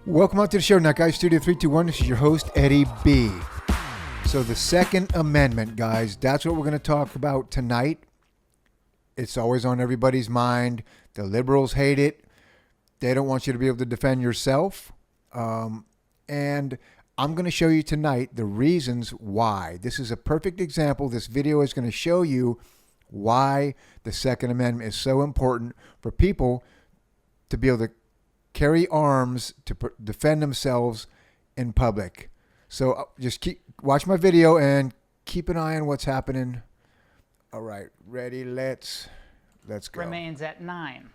Welcome out to the show, Night Guys Studio 321. This is your host, Eddie B. So the Second Amendment, guys, that's what we're going to talk about tonight. It's always on everybody's mind. The liberals hate it. They don't want you to be able to defend yourself. And I'm going to show you tonight the reasons why. This is a perfect example. This video is going to show you why the Second Amendment is so important for people to be able to carry arms to defend themselves in public. So just watch my video and keep an eye on what's happening. All right, ready? Let's go. Remains at 9.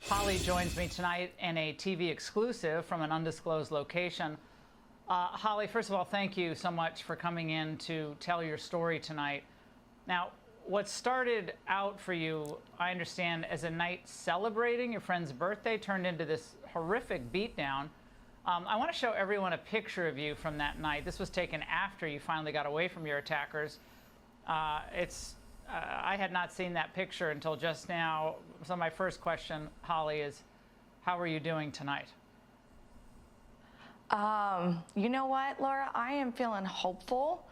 Holly joins me tonight in a TV exclusive from an undisclosed location. Holly, first of all, thank you so much for coming in to tell your story tonight. Now, what started out for you, I understand, as a night celebrating your friend's birthday turned into this horrific beatdown. I want to show everyone a picture of you from that night. This was taken after you finally got away from your attackers. I had not seen that picture until just now. So my first question, Holly, is how are you doing tonight? You know what, Laura? I am feeling hopeful.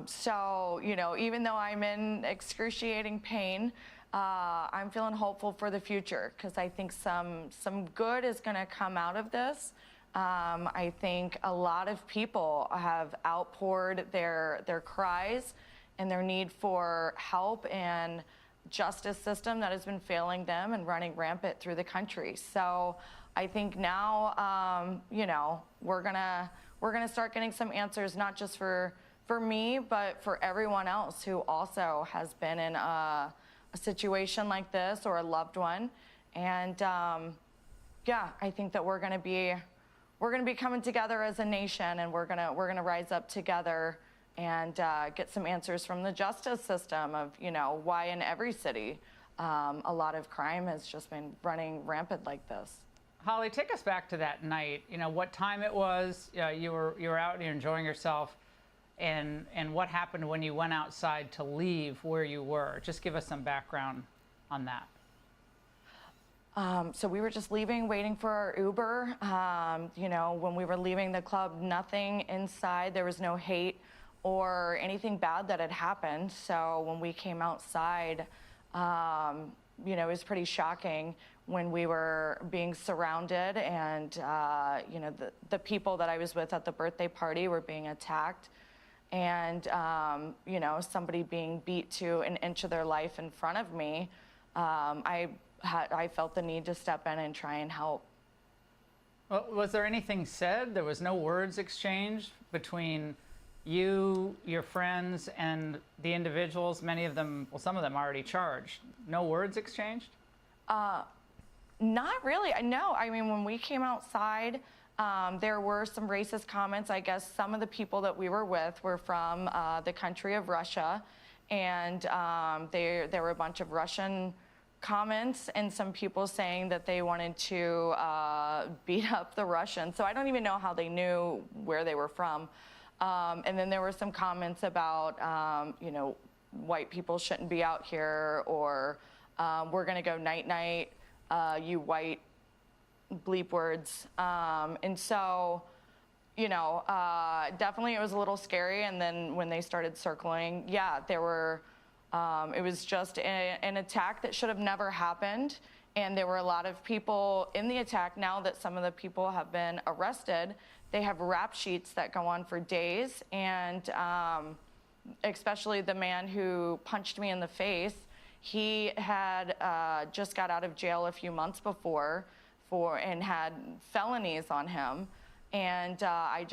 So, you know, even though I'm in excruciating pain, I'm feeling hopeful for the future because I think some good is going to come out of this. I think a lot of people have outpoured their cries and their need for help and justice system that has been failing them and running rampant through the country. So I think now, you know, we're gonna start getting some answers, not just for me, but for everyone else who also has been in a situation like this or a loved one. And yeah, I think that we're gonna be coming together as a nation, and we're gonna rise up together and get some answers from the justice system of, you know, why in every city a lot of crime has just been running rampant like this. Holly, take us back to that night. You know, what time it was. You were out and you're enjoying yourself. And what happened when you went outside to leave where you were? Just give us some background on that. So we were just leaving, waiting for our Uber. You know, when we were leaving the club, nothing inside. There was no hate or anything bad that had happened. So when we came outside, you know, it was pretty shocking when we were being surrounded and, you know, the people that I was with at the birthday party were being attacked. And, you know, somebody being beat to an inch of their life in front of me, I felt the need to step in and try and help. Well, was there anything said? There was no words exchanged between you, your friends, and the individuals, many of them, well, some of them already charged. No words exchanged? Not really, no. I mean, when we came outside, there were some racist comments. I guess some of the people that we were with were from the country of Russia, and there were a bunch of Russian comments and some people saying that they wanted to beat up the Russians. So I don't even know how they knew where they were from. And then there were some comments about, you know, white people shouldn't be out here, or we're going to go night-night, you white bleep words. And so, you know, definitely it was a little scary. And then when they started circling, yeah, there were, it was just an attack that should have never happened. And there were a lot of people in the attack. Now that some of the people have been arrested, they have rap sheets that go on for days. And especially the man who punched me in the face, he had just got out of jail a few months before and had felonies on him. And I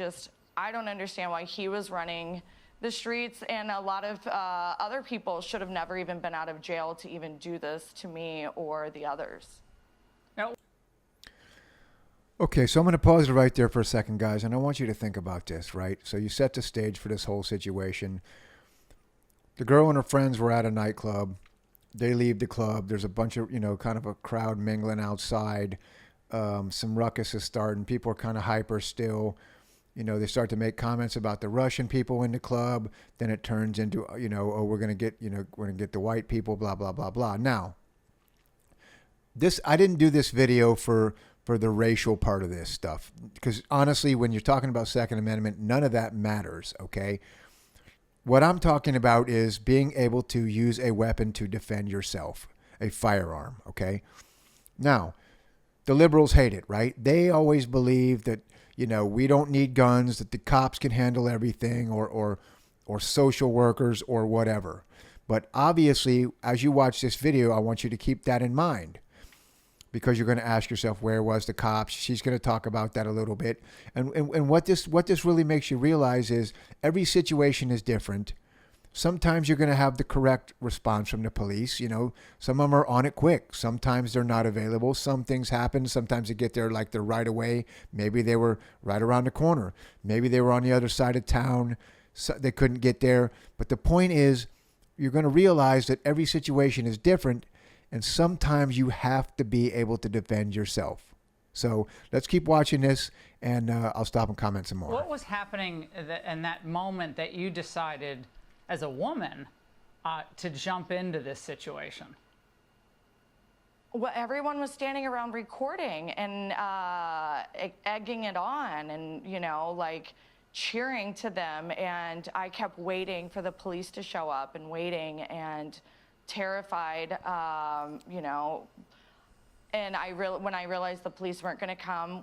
don't understand why he was running the streets, and a lot of other people should have never even been out of jail to even do this to me or the others. No. Okay, so I'm going to pause it right there for a second, guys, and I want you to think about this, right? So you set the stage for this whole situation. The girl and her friends were at a nightclub. They leave the club. There's a bunch of, you know, kind of a crowd mingling outside. Some ruckus is starting. People are kind of hyper still. You know, they start to make comments about the Russian people in the club. Then it turns into, you know, oh, we're going to get the white people, blah, blah, blah, blah. Now, I didn't do this video for for the racial part of this stuff. Because honestly, when you're talking about Second Amendment, none of that matters, okay? What I'm talking about is being able to use a weapon to defend yourself, a firearm, okay? Now, the liberals hate it, right? They always believe that, we don't need guns, that the cops can handle everything, or social workers or whatever. But obviously, as you watch this video, I want you to keep that in mind, because you're going to ask yourself, where was the cops? She's going to talk about that a little bit. And what this really makes you realize is every situation is different. Sometimes you're going to have the correct response from the police. Some of them are on it quick. Sometimes they're not available. Some things happen. Sometimes they get there like they're right away. Maybe they were right around the corner. Maybe they were on the other side of town. So they couldn't get there. But the point is, you're going to realize that every situation is different, and sometimes you have to be able to defend yourself. So let's keep watching this, and I'll stop and comment some more. What was happening in that moment that you decided as a woman to jump into this situation? Well, everyone was standing around recording and egging it on and, cheering to them. And I kept waiting for the police to show up and waiting and terrified, and when I realized the police weren't going to come,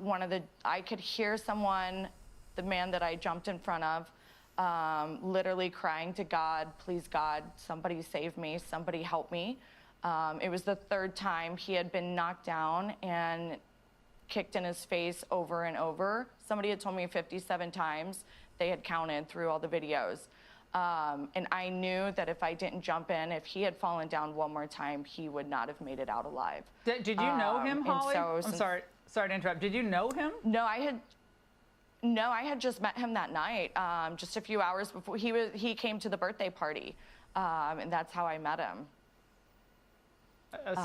I could hear someone, the man that I jumped in front of, literally crying to God, please God, somebody save me, somebody help me. It was the third time he had been knocked down and kicked in his face over and over. Somebody had told me 57 times. They had counted through all the videos. And I knew that if I didn't jump in, if he had fallen down one more time, he would not have made it out alive. Did you know him, Holly? I'm sorry to interrupt. Did you know him? No, I had just met him that night, just a few hours before he came to the birthday party, and that's how I met him.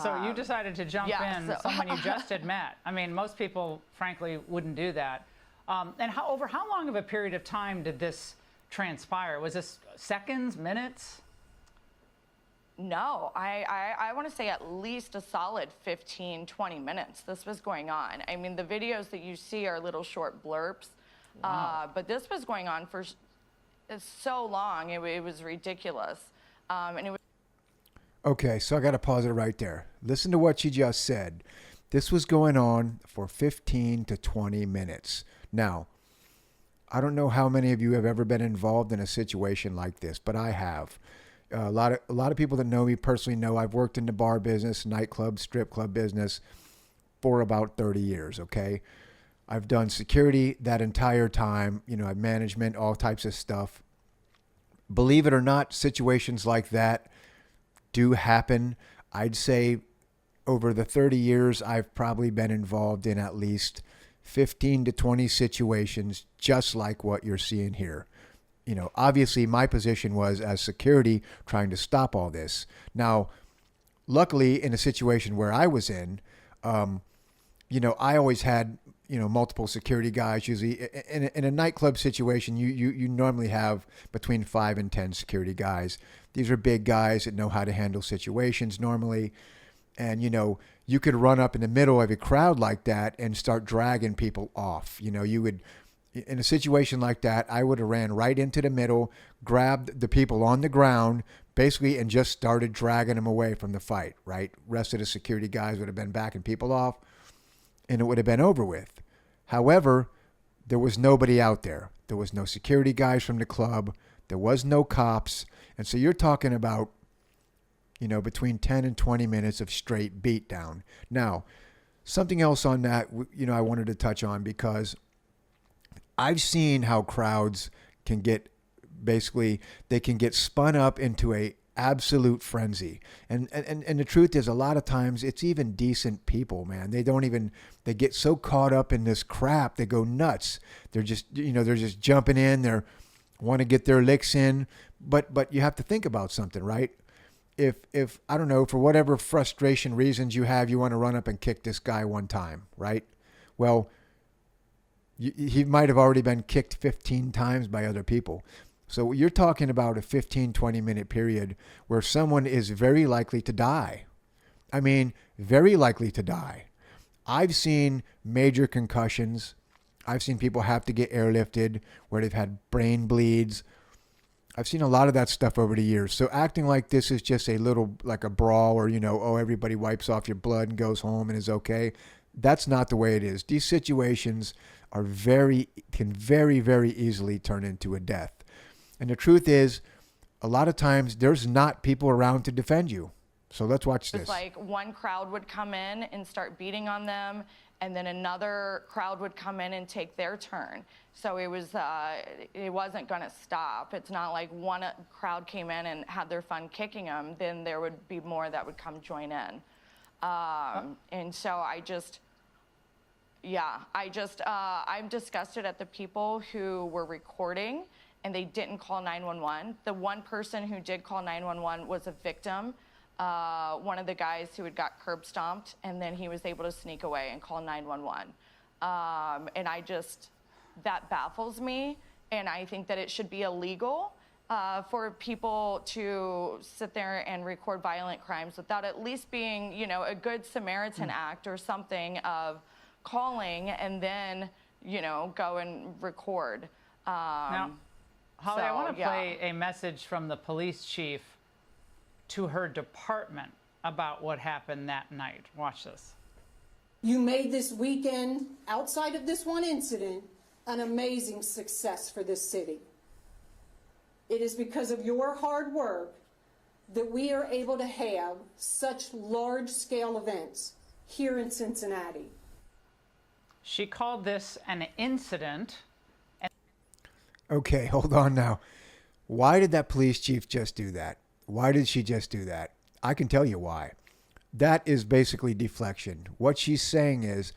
So you decided to jump in someone you just had met. I mean, most people, frankly, wouldn't do that. And over how long of a period of time did this transpire? Was this seconds, minutes? No, I want to say at least a solid 15, 20 minutes this was going on. I mean, the videos that you see are little short blurps, but this was going on for so long, it was ridiculous. And it was. Okay, so I got to pause it right there. Listen to what she just said. This was going on for 15 to 20 minutes. Now, I don't know how many of you have ever been involved in a situation like this, but I have. A lot of people that know me personally know I've worked in the bar business, nightclub, strip club business for about 30 years, okay? I've done security that entire time, I've management, all types of stuff. Believe it or not, situations like that do happen. I'd say over the 30 years, I've probably been involved in at least 15 to 20 situations just like what you're seeing here. Obviously my position was as security trying to stop all this. Now, luckily in a situation where I was in, I always had, multiple security guys. Usually in a nightclub situation, you normally have between 5 and 10 security guys. These are big guys that know how to handle situations normally. And, you could run up in the middle of a crowd like that and start dragging people off. You would, in a situation like that, I would have ran right into the middle, grabbed the people on the ground, basically, and just started dragging them away from the fight, right? Rest of the security guys would have been backing people off, and it would have been over with. However, there was nobody out there. There was no security guys from the club. There was no cops. And so you're talking about, between 10 and 20 minutes of straight beatdown. Now, something else on that, I wanted to touch on, because I've seen how crowds can get, they can get spun up into a absolute frenzy. And the truth is, a lot of times it's even decent people, man. They get so caught up in this crap, they go nuts. They're just, they're just jumping in, they want to get their licks in. But you have to think about something, right? If I don't know, for whatever frustration reasons you have, you want to run up and kick this guy one time, right? Well, he might have already been kicked 15 times by other people. So you're talking about a 15, 20-minute period where someone is very likely to die. I mean, very likely to die. I've seen major concussions. I've seen people have to get airlifted where they've had brain bleeds. I've seen a lot of that stuff over the years. So acting like this is just a little, like a brawl or, oh, everybody wipes off your blood and goes home and is okay. That's not the way it is. These situations can very, very easily turn into a death. And the truth is, a lot of times there's not people around to defend you. So let's watch this. It's like one crowd would come in and start beating on them, and then another crowd would come in and take their turn. So it wasn't going to stop. It's not like one crowd came in and had their fun kicking them, then there would be more that would come join in. And so I've disgusted at the people who were recording and they didn't call 911. The one person who did call 911 was a victim. One of the guys who had got curb stomped, and then he was able to sneak away and call 911. And that baffles me, and I think that it should be illegal for people to sit there and record violent crimes without at least being, a good Samaritan act or something of calling and then, go and record. Now, Holly, I want to play a message from the police chief to her department about what happened that night. Watch this. You made this weekend, outside of this one incident, an amazing success for this city. It is because of your hard work that we are able to have such large-scale events here in Cincinnati. She called this an incident. Okay, hold on now. Why did that police chief just do that? Why did she just do that? I can tell you why. That is basically deflection. What she's saying is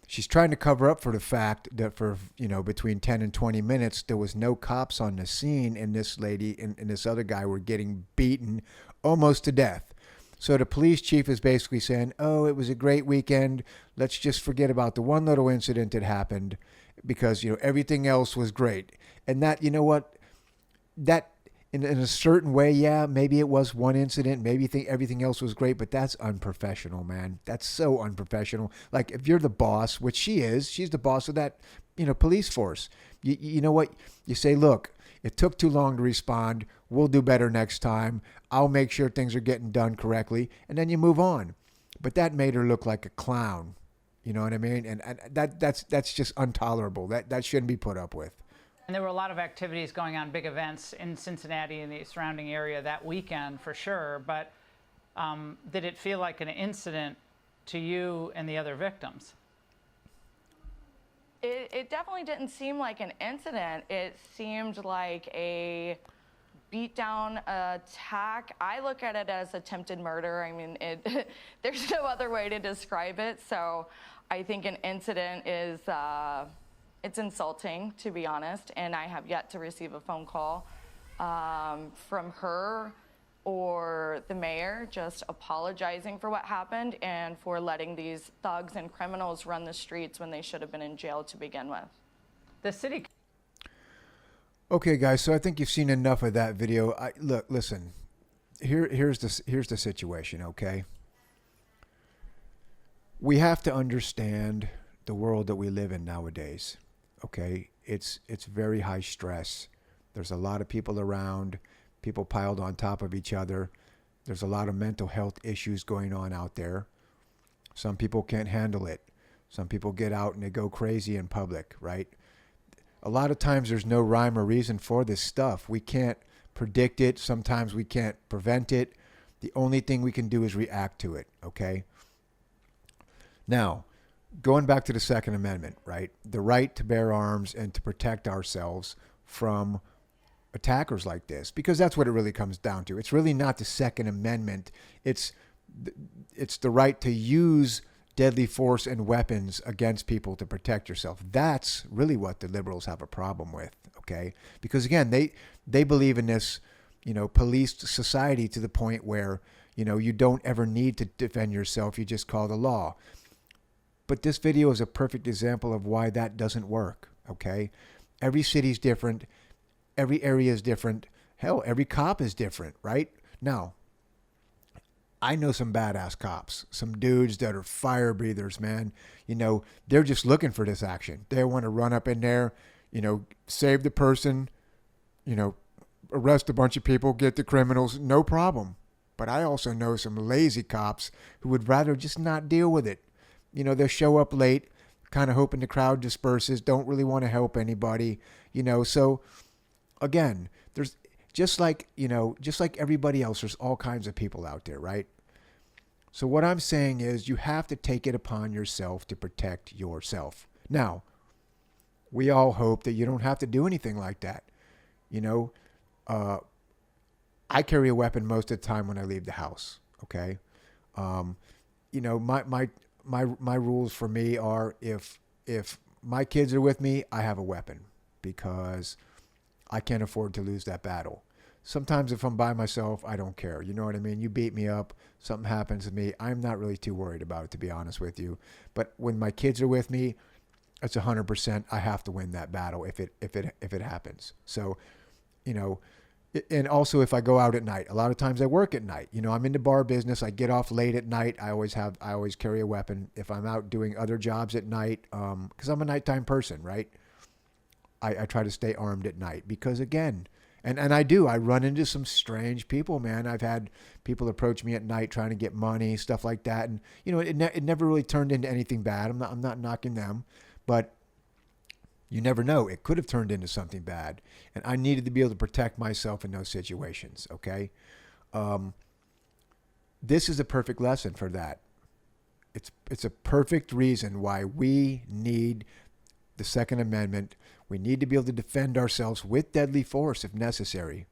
she's trying to cover up for the fact that for, between 10 and 20 minutes, there was no cops on the scene and this lady and this other guy were getting beaten almost to death. So the police chief is basically saying, oh, it was a great weekend. Let's just forget about the one little incident that happened because, everything else was great. And that, that in a certain way, yeah, maybe it was one incident. Maybe you think everything else was great, but that's unprofessional, man. That's so unprofessional. Like if you're the boss, which she is, she's the boss of that, police force. You know what? You say, look, it took too long to respond. We'll do better next time. I'll make sure things are getting done correctly. And then you move on. But that made her look like a clown. You know what I mean? And that's just intolerable. That shouldn't be put up with. And there were a lot of activities going on, big events in Cincinnati and the surrounding area that weekend for sure. But did it feel like an incident to you and the other victims? It definitely didn't seem like an incident. It seemed like a beatdown attack. I look at it as attempted murder. I mean, there's no other way to describe it. So I think an incident is, it's insulting, to be honest. And I have yet to receive a phone call from her or the mayor just apologizing for what happened and for letting these thugs and criminals run the streets when they should have been in jail to begin with. The city. Okay, guys, so I think you've seen enough of that video. Listen, here's the situation, okay? We have to understand the world that we live in nowadays, okay? It's very high stress. There's a lot of people around, people piled on top of each other. There's a lot of mental health issues going on out there. Some people can't handle it. Some people get out and they go crazy in public, right? A lot of times there's no rhyme or reason for this stuff. We can't predict it. Sometimes we can't prevent it. The only thing we can do is react to it, okay? Now, going back to the Second Amendment, right? The right to bear arms and to protect ourselves from attackers like this, because that's what it really comes down to. It's really not the Second Amendment. It's the right to use deadly force and weapons against people to protect yourself. That's really what the liberals have a problem with, okay? Because again, they believe in this, policed society to the point where, you don't ever need to defend yourself. You just call the law. But this video is a perfect example of why that doesn't work, okay? Every city's different. Every area is different. Hell, every cop is different, right? Now, I know some badass cops, some dudes that are fire breathers, man. You know, they're just looking for this action. They want to run up in there, you know, save the person, you know, arrest a bunch of people, get the criminals, no problem. But I also know some lazy cops who would rather just not deal with it. You know, they'll show up late, kind of hoping the crowd disperses, don't really want to help anybody, you know. So again, there's just like everybody else, there's all kinds of people out there, right? So what I'm saying is you have to take it upon yourself to protect yourself. Now, we all hope that you don't have to do anything like that. You know, I carry a weapon most of the time when I leave the house. Okay. You know, my rules for me are if my kids are with me, I have a weapon because I can't afford to lose that battle. Sometimes if I'm by myself, I don't care. You know what I mean? You beat me up, something happens to me, I'm not really too worried about it, to be honest with you. But when my kids are with me, it's 100%. I have to win that battle if it happens. So, you know, and also if I go out at night, a lot of times I work at night. You know, I'm in the bar business. I get off late at night. I always carry a weapon. If I'm out doing other jobs at night, because I'm a nighttime person, right? I try to stay armed at night because again, and I run into some strange people, man. I've had people approach me at night trying to get money, stuff like that. And, you know, it never really turned into anything bad. I'm not knocking them, but you never know. It could have turned into something bad. And I needed to be able to protect myself in those situations. Okay. This is a perfect lesson for that. It's a perfect reason why we need the Second Amendment. We need to be able to defend ourselves with deadly force if necessary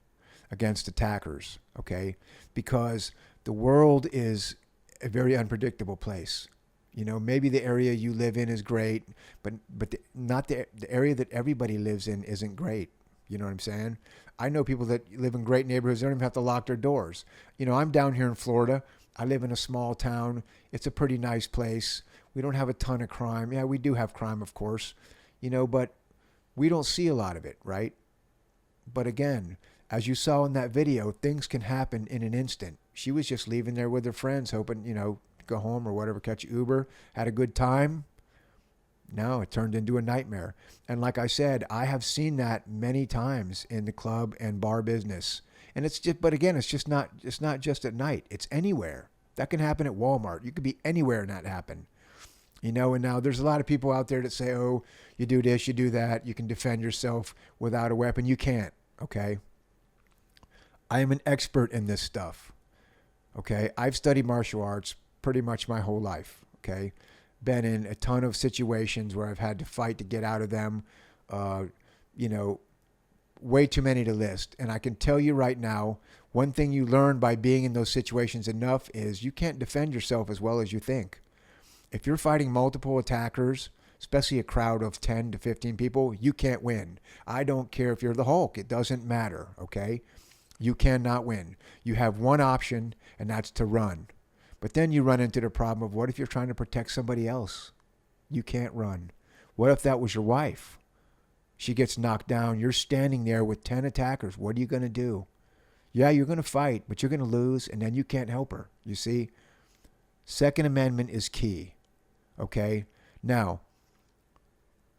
against attackers, okay? Because the world is a very unpredictable place. You know, maybe the area you live in is great, but not the area that everybody lives in isn't great. You know what I'm saying? I know people that live in great neighborhoods, they don't even have to lock their doors. You know, I'm down here in Florida. I live in a small town. It's a pretty nice place. We don't have a ton of crime. Yeah, we do have crime, of course, you know, but we don't see a lot of it, right? But again, as you saw in that video, things can happen in an instant. She was just leaving there with her friends, hoping, you know, go home or whatever, catch Uber, had a good time. No, it turned into a nightmare. And like I said, I have seen that many times in the club and bar business. And it's just, but again, it's not just at night. It's anywhere. That can happen at Walmart. You could be anywhere and that happen. You know, and now there's a lot of people out there that say, oh, you do this, you do that. You can defend yourself without a weapon. You can't, okay? I am an expert in this stuff, okay? I've studied martial arts pretty much my whole life, okay? Been in a ton of situations where I've had to fight to get out of them, you know, way too many to list. And I can tell you right now, one thing you learn by being in those situations enough is you can't defend yourself as well as you think. If you're fighting multiple attackers, especially a crowd of 10 to 15 people, you can't win. I don't care if you're the Hulk. It doesn't matter, okay? You cannot win. You have one option, and that's to run. But then you run into the problem of what if you're trying to protect somebody else? You can't run. What if that was your wife? She gets knocked down. You're standing there with 10 attackers. What are you going to do? Yeah, you're going to fight, but you're going to lose, and then you can't help her. You see? Second Amendment is key. Okay? Now,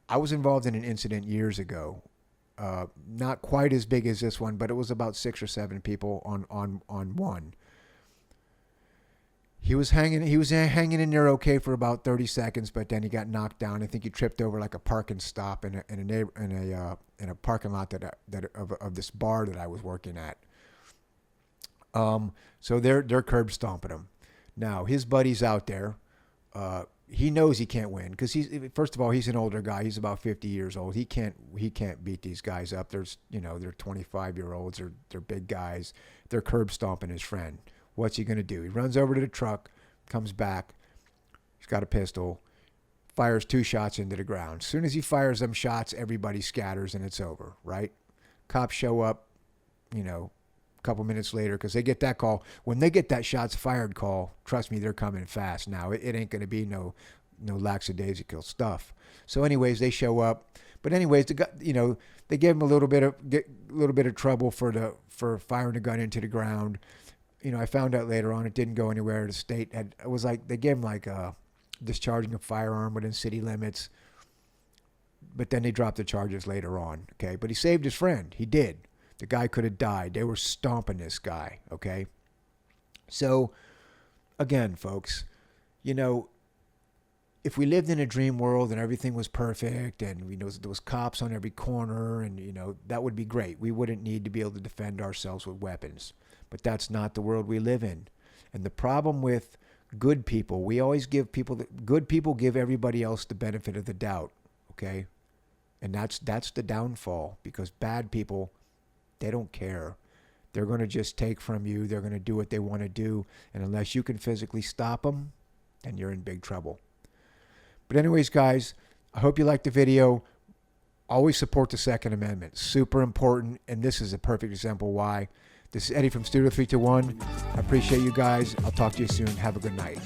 I was involved in an incident years ago. Not quite as big as this one, but it was about 6 or 7 people on one. He was hanging in there okay for about 30 seconds, but then he got knocked down. I think he tripped over like a parking stop in a parking lot of this bar that I was working at. So they're curb stomping him. Now his buddy's out there. He knows he can't win because first of all, he's an older guy. He's about 50 years old. He can't beat these guys up. They're 25-year-olds. They're big guys. They're curb stomping his friend. What's he going to do? He runs over to the truck, comes back. He's got a pistol, fires 2 shots into the ground. As soon as he fires them shots, everybody scatters and it's over, right? Cops show up, you know, a couple minutes later because they get that call. When they get that shots fired call, trust me, they're coming fast now. It ain't going to be no lackadaisical stuff. So anyways, they show up. But anyways, they gave him a little bit of trouble for firing the gun into the ground. I found out later on it didn't go anywhere. The state it was like, they gave him like discharging a firearm within city limits, but then they dropped the charges later on, okay? But he saved his friend. He did. The guy could have died. They were stomping this guy, okay? So, again, folks, if we lived in a dream world and everything was perfect and there was cops on every corner and that would be great. We wouldn't need to be able to defend ourselves with weapons. But that's not the world we live in. And the problem with good people, we always give good people give everybody else the benefit of the doubt, okay? And that's the downfall, because bad people, they don't care. They're going to just take from you. They're going to do what they want to do. And unless you can physically stop them, then you're in big trouble. But anyways, guys, I hope you liked the video. Always support the Second Amendment. Super important. And this is a perfect example why. This is Eddie from Studio 321. I appreciate you guys. I'll talk to you soon. Have a good night.